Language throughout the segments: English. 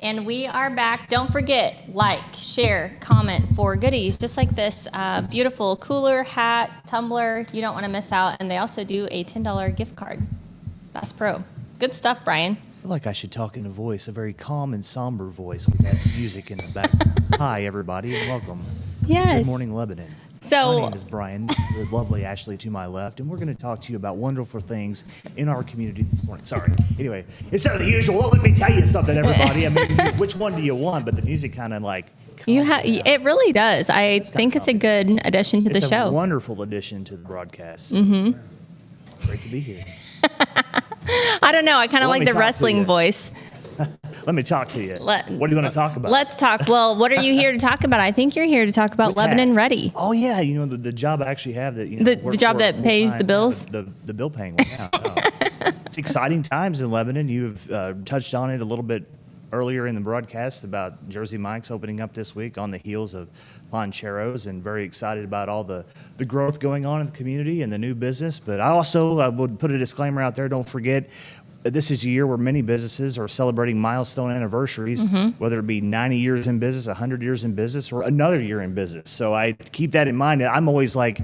And we are back. Don't forget, like, share, comment for goodies just like this beautiful cooler, hat, tumbler. You don't want to miss out. And they also do a $10 gift card. Bass Pro. Good stuff, Brian. I feel like I should talk in a voice, a very calm and somber voice with that music in the back. Hi, everybody, and welcome. Yes. Good Morning Lebanon. So, my name is Brian. This is the lovely Ashley to my left, and we're going to talk to you about wonderful things in our community this morning. Sorry. Anyway, instead of the usual, well, let me tell you something, everybody. I mean, which one do you want? But the music kind of like... It really does. I think it's a good addition to the show. It's a wonderful addition to the broadcast. Mm-hmm. Great to be here. I don't know. I kind of like the wrestling voice. Let me talk to you. What do you want to talk about? Let's talk. Well, what are you here to talk about? I think you're here to talk about Lebanon REDI. Oh, yeah. You know, the job I actually have that, the job that pays the bills? The bill paying one. Yeah, it's exciting times in Lebanon. You've touched on it a little bit earlier in the broadcast about Jersey Mike's opening up this week on the heels of Poncheros, and very excited about all the growth going on in the community and the new business. But I would put a disclaimer out there. Don't forget, this is a year where many businesses are celebrating milestone anniversaries, whether it be 90 years in business, 100 years in business, or another year in business. So I keep that in mind. I'm always like,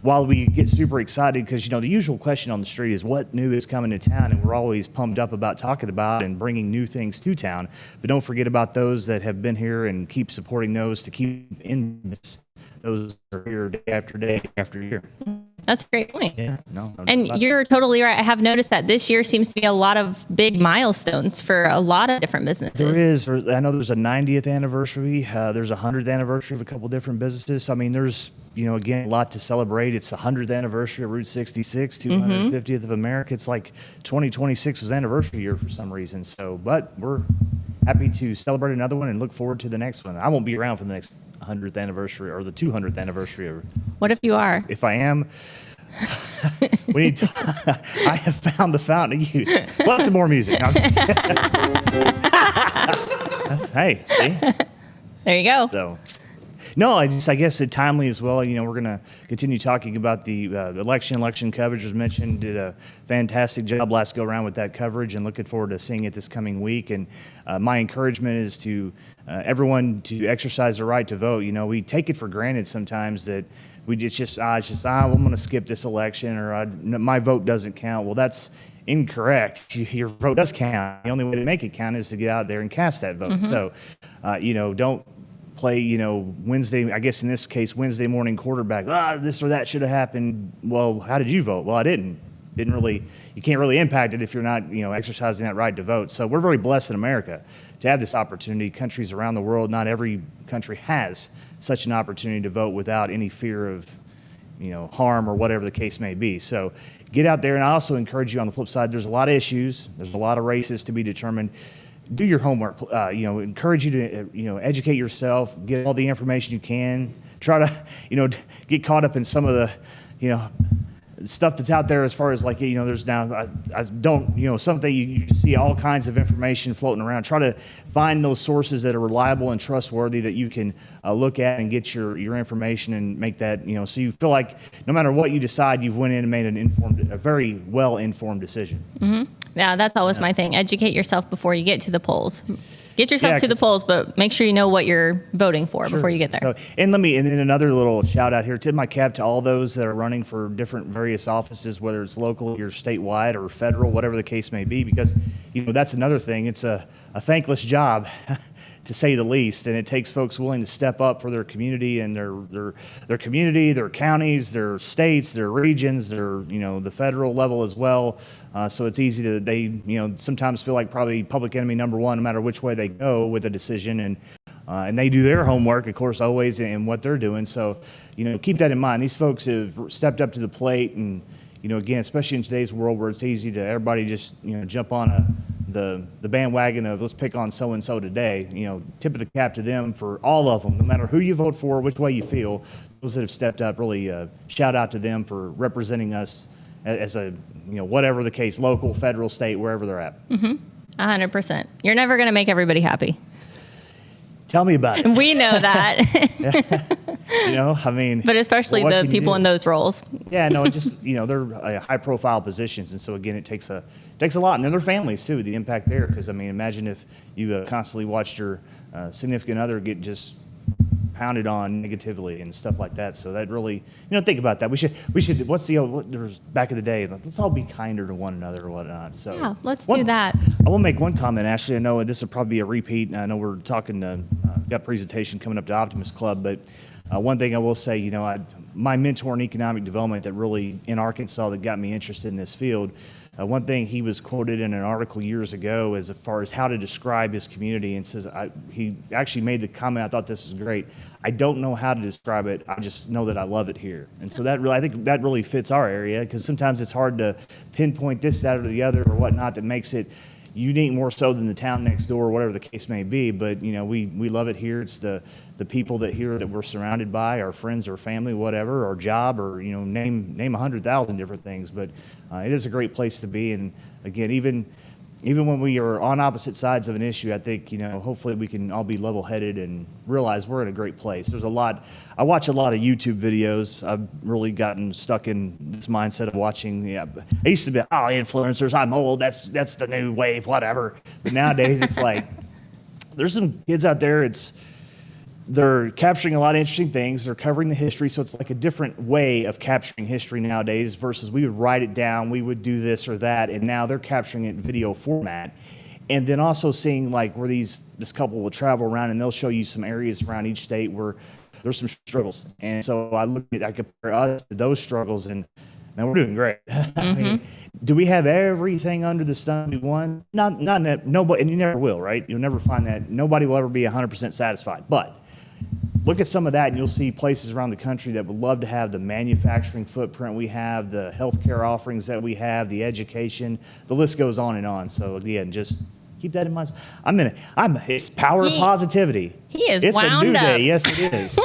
while we get super excited, because, the usual question on the street is what new is coming to town, and we're always pumped up about talking about and bringing new things to town. But don't forget about those that have been here and keep supporting those to keep in business. Those are here day after day after year. That's a great point. Yeah, and you're totally right. I have noticed that this year seems to be a lot of big milestones for a lot of different businesses. There is. I know there's a 90th anniversary. There's a 100th anniversary of a couple different businesses. So, I mean, there's, again, a lot to celebrate. It's the 100th anniversary of Route 66, 250th of America. It's like 2026 was anniversary year for some reason. So, but we're happy to celebrate another one and look forward to the next one. I won't be around for the next 100th anniversary or the 200th anniversary. What if you are? If I am, I have found the fountain of youth. Lots of more music. Hey, see? There you go. So, no, I guess it's timely as well. We're going to continue talking about the election coverage was mentioned. Did a fantastic job last go around with that coverage, and looking forward to seeing it this coming week. And my encouragement is to everyone to exercise the right to vote. We take it for granted sometimes that we I'm going to skip this election, or my vote doesn't count. Well, that's incorrect. Your vote does count. The only way to make it count is to get out there and cast that vote. So, don't play, Wednesday, I guess in this case, Wednesday morning quarterback. This or that should have happened. Well, how did you vote? Well, I didn't. You can't really impact it if you're not, exercising that right to vote. So we're very blessed in America to have this opportunity. Countries around the world, not every country has such an opportunity to vote without any fear of, harm or whatever the case may be. So get out there. And I also encourage you on the flip side, there's a lot of issues. There's a lot of races to be determined. Do your homework. Encourage you to, educate yourself, get all the information you can. Try to, get caught up in some of the, stuff that's out there as far as there's now, I don't, something you see all kinds of information floating around. Try to find those sources that are reliable and trustworthy that you can look at and get your information and make that, so you feel like no matter what you decide, you've went in and made a very well-informed decision. Mm-hmm. Yeah, that's always my thing. Educate yourself before you get to the polls. Get yourself to the polls, but make sure you know what you're voting for before you get there. So, and another little shout out here, tip my cap to all those that are running for different various offices, whether it's local or statewide or federal, whatever the case may be, because that's another thing. It's a thankless job, to say the least, and it takes folks willing to step up for their community and their community, their counties, their states, their regions, their the federal level as well. So it's easy to they sometimes feel like probably public enemy number one, no matter which way they go with a decision, and they do their homework, of course, always in what they're doing. So keep that in mind. These folks have stepped up to the plate, and again, especially in today's world where it's easy to everybody just jump on the bandwagon of let's pick on so and so today. Tip of the cap to them for all of them, no matter who you vote for, which way you feel. Those that have stepped up, really shout out to them for representing us as a whatever the case, local, federal, state, wherever they're at. 100%. You're never going to make everybody happy. Tell me about it. We know that. I mean, But especially what the can you people do? in those roles. Yeah, no, it just they're high profile positions, and so again, it takes a lot, and then their families too. The impact there, because I mean, imagine if you constantly watched your significant other get just pounded on negatively and stuff like that. So that really, think about that. We should. What's the there was back in the day? Let's all be kinder to one another or whatnot. So Yeah, let's do that. I will make one comment. Ashley, I know this will probably be a repeat. And I know we're talking. Got a presentation coming up to Optimist Club, but one thing I will say, my mentor in economic development that really in Arkansas that got me interested in this field. One thing he was quoted in an article years ago as far as how to describe his community, and says he actually made the comment. I thought this was great. I don't know how to describe it. I just know that I love it here, and so I think that really fits our area, because sometimes it's hard to pinpoint this, that, or the other, or whatnot that makes it unique more so than the town next door, or whatever the case may be. But we love it here. It's the people that here that we're surrounded by, our friends or family, whatever, our job, or name 100,000 different things. But it is a great place to be. And again, even when we are on opposite sides of an issue, I think hopefully we can all be level-headed and realize we're in a great place. There's a lot. I watch a lot of YouTube videos. I've really gotten stuck in this mindset of watching. Yeah, I used to be influencers. I'm old. That's the new wave, whatever. But nowadays it's like there's some kids out there. They're capturing a lot of interesting things. They're covering the history, so it's like a different way of capturing history nowadays versus we would write it down, we would do this or that, and now they're capturing it in video format. And then also seeing like where this couple will travel around and they'll show you some areas around each state where there's some struggles. And so I compare us to those struggles, and man, we're doing great. I mean, do we have everything under the sun we want? Not nobody, and you never will, right? You'll never find that. Nobody will ever be 100% satisfied, but look at some of that, and you'll see places around the country that would love to have the manufacturing footprint we have, the healthcare offerings that we have, the education. The list goes on and on. So again, just keep that in mind. It's power of positivity. He is it's wound a new up. day. Yes, it is.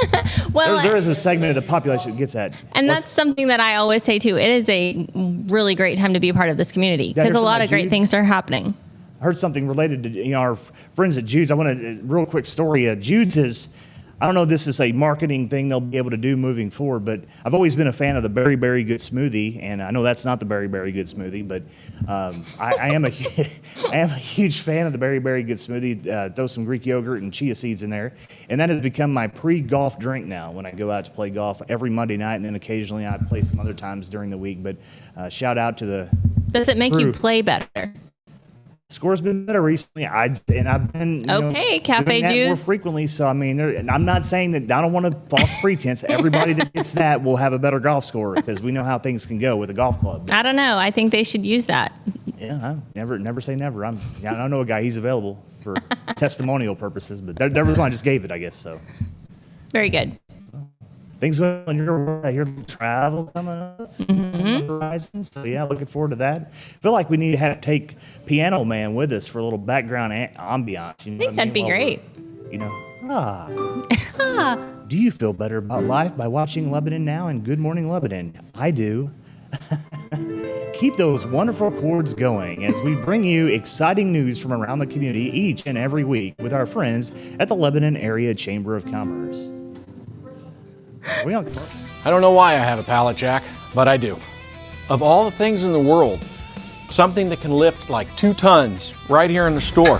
Well, there is a segment of the population that gets that. And that's something that I always say too. It is a really great time to be a part of this community because a lot of great things are happening. I heard something related to our friends at Jude's. I want a real quick story. Jude's is, I don't know if this is a marketing thing they'll be able to do moving forward, but I've always been a fan of the Berry Berry Good Smoothie, and I know that's not the Berry Berry Good Smoothie, but I am a huge fan of the Berry Berry Good Smoothie. Throw some Greek yogurt and chia seeds in there, and that has become my pre-golf drink now when I go out to play golf every Monday night, and then occasionally I play some other times during the week. But shout out to the Does it make crew. you play better? Score's been better recently. I've been Cafe doing that more Juice. frequently. So I mean, I'm not saying that I don't want to false pretense. Everybody that gets that will have a better golf score because we know how things can go with a golf club. I don't know. I think they should use that. Yeah, I never say never. I know a guy. He's available for testimonial purposes, but there was one. I just gave it, I guess. So Very good. things going on your world. I hear travel coming up on the horizon. So yeah, looking forward to that. Feel like we need to take Piano Man with us for a little background ambiance. You know I think that'd be great. Do you feel better about life by watching Lebanon Now and Good Morning Lebanon? I do. Keep those wonderful chords going as we bring you exciting news from around the community each and every week with our friends at the Lebanon Area Chamber of Commerce. Are we on commercial? I don't know why I have a pallet jack, but I do. Of all the things in the world, something that can lift like 2 tons right here in the store.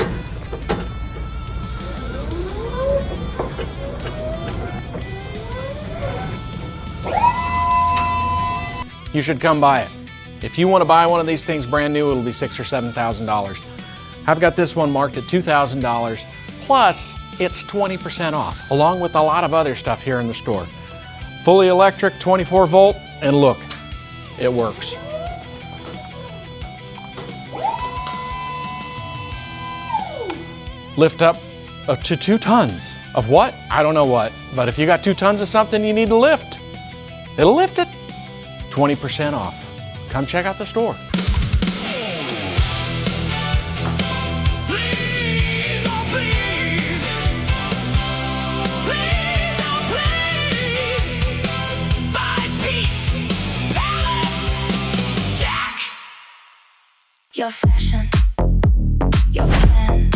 You should come buy it. If you want to buy one of these things brand new, it'll be $6,000 or $7,000. I've got this one marked at $2,000, plus it's 20% off, along with a lot of other stuff here in the store. Fully electric, 24 volt, and look, it works. Lift up to 2 tons of what? I don't know what, but if you got 2 tons of something you need to lift, it'll lift it. 20% off. Come check out the store. Your fashion, your plan,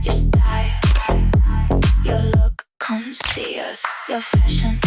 your style, your look, come see us. your fashion.